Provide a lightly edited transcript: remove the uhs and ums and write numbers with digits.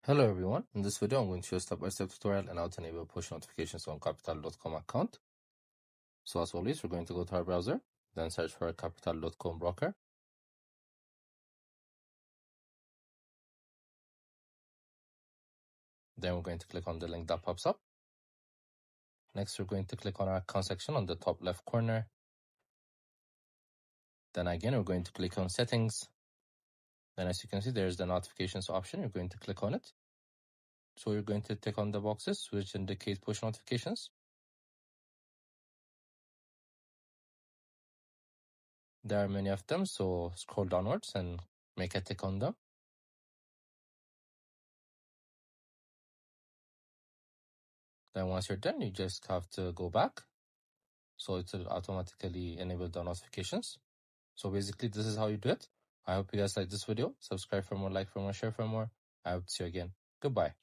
Hello everyone, in this video I'm going to show a step-by-step tutorial on how to enable push notifications on capital.com account. So as always, we're going to go to our browser, then search for a capital.com broker. Then we're going to click on the link that pops up. Next, we're going to click on our account section on the top left corner. Then again, we're going to click on settings. Then as you can see, there's the notifications option. You're going to click on it. So you're going to tick on the boxes which indicate push notifications. There are many of them, so scroll downwards and make a tick on them. Then once you're done, you just have to go back. So it will automatically enable the notifications. So basically, this is how you do it. I hope you guys like this video. Subscribe for more, like for more, share for more. I hope to see you again. Goodbye.